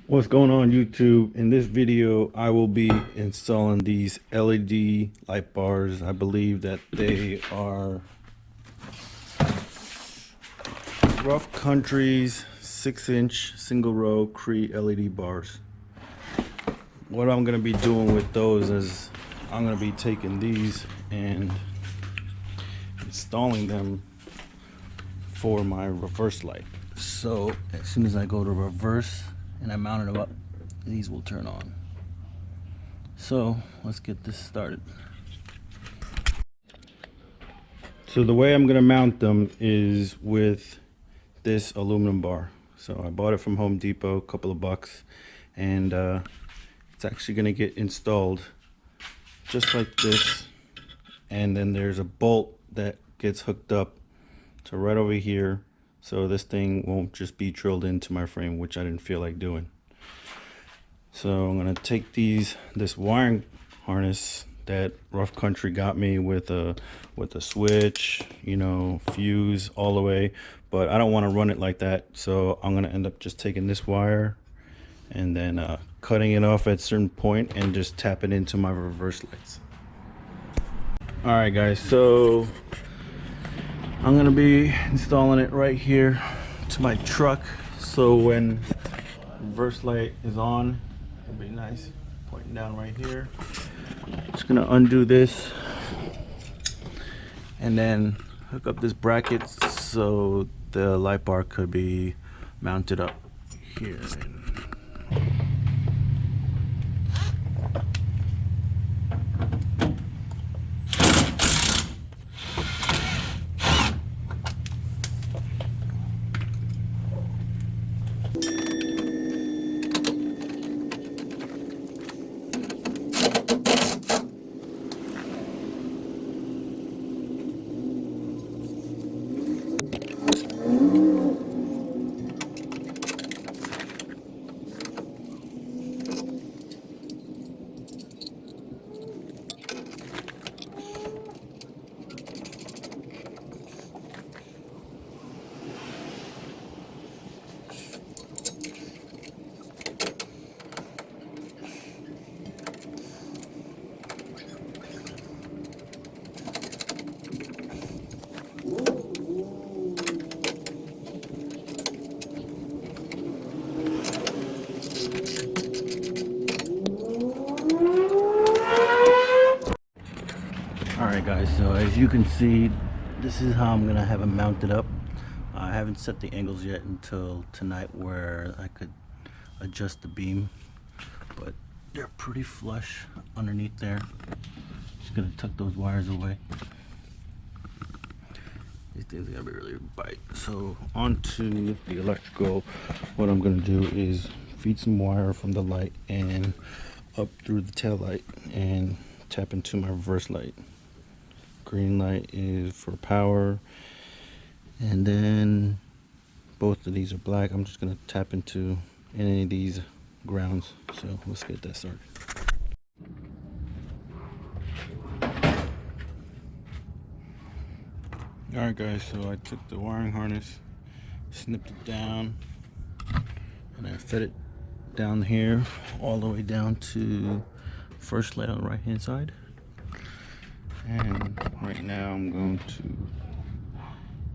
What's going on YouTube? In this video I will be installing these LED light bars. I believe that they are Rough Country's 6-inch single row Cree LED bars. What I'm going to be doing with those is I'm going to be taking these and installing them for my reverse light. So as soon as I go to reverse and I mount it up, these will turn on. So let's get this started. So the way I'm going to mount them is with this aluminum bar. So I bought it from Home Depot, a couple of bucks, and it's actually going to get installed just like this. And then there's a bolt that gets hooked up to right over here, so this thing won't just be drilled into my frame, which I didn't feel like doing. So I'm gonna take this wiring harness that Rough Country got me with a switch, you know, fuse all the way, but I don't want to run it like that. So I'm gonna end up just taking this wire and then cutting it off at a certain point and just tap it into my reverse lights. All right, guys. So I'm gonna be installing it right here to my truck. So when reverse light is on, it'll be nice, pointing down right here. Just gonna undo this and then hook up this bracket so the light bar could be mounted up here. Alright guys, so as you can see, this is how I'm gonna have it mounted up. I haven't set the angles yet until tonight where I could adjust the beam, but they're pretty flush underneath there. Just gonna tuck those wires away. These things are gonna be really bite. So onto the electrical, what I'm gonna do is feed some wire from the light and up through the tail light and tap into my reverse light. Green light is for power, and then both of these are black. I'm just gonna tap into any of these grounds. So let's get that started. Alright guys, so I took the wiring harness, snipped it down, and I fed it down here all the way down to first light on the right hand side. And right now I'm going to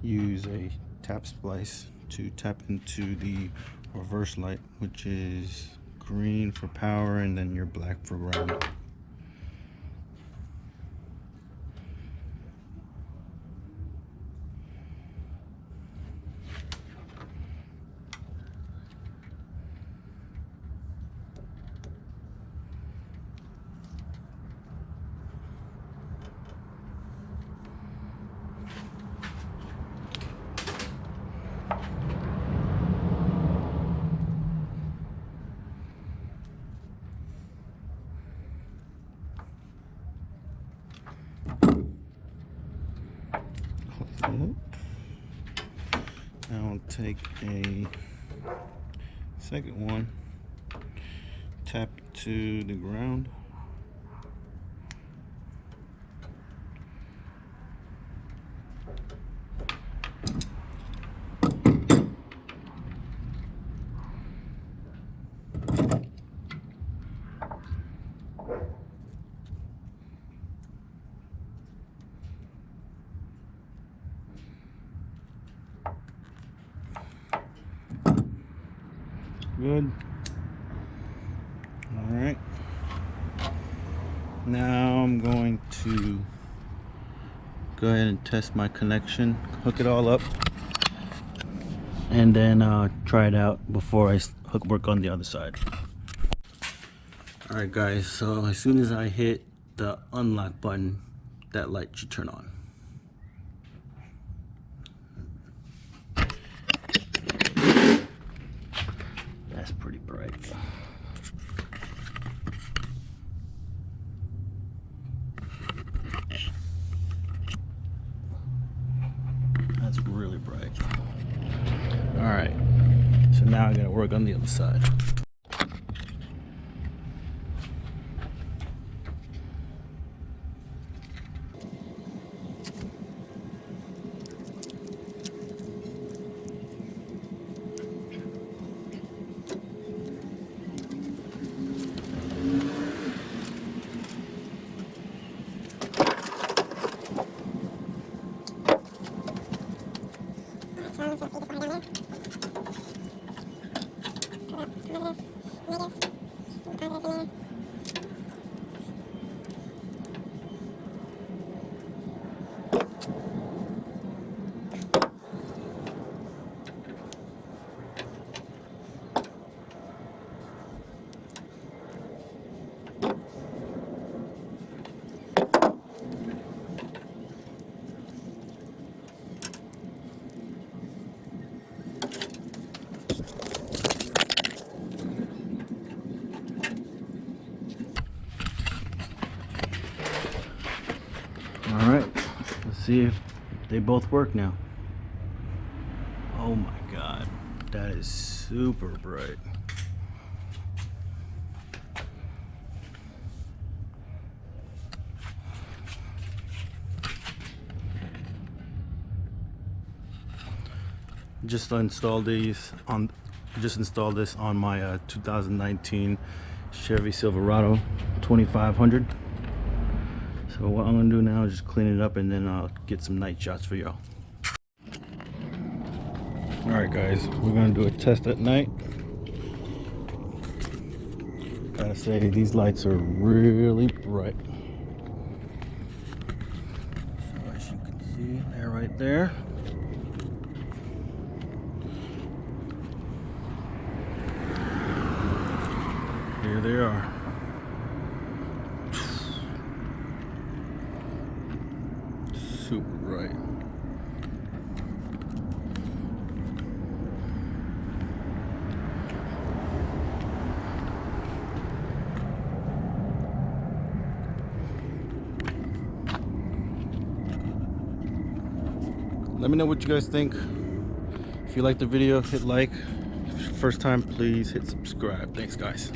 use a tap splice to tap into the reverse light, which is green for power and then your black for ground. Now I'll take a second one, tap to the ground, Good. All right. Now I'm going to go ahead and test my connection, hook it all up, and then try it out before I work on the other side. All right, guys. So as soon as I hit the unlock button, that light should turn on. That's pretty bright. That's really bright. All right, so now I gotta work on the other side. All right, let's see if they both work now. Oh my God, that is super bright. Just installed this on my 2019 Chevy Silverado 2500. So what I'm gonna do now is just clean it up, and then I'll get some night shots for y'all. All right, guys, we're gonna do a test at night. Gotta say, these lights are really bright. So as you can see, they're right there. Here they are. Super bright. Let me know what you guys think. If you like the video, hit like. First time, please hit subscribe. Thanks, guys.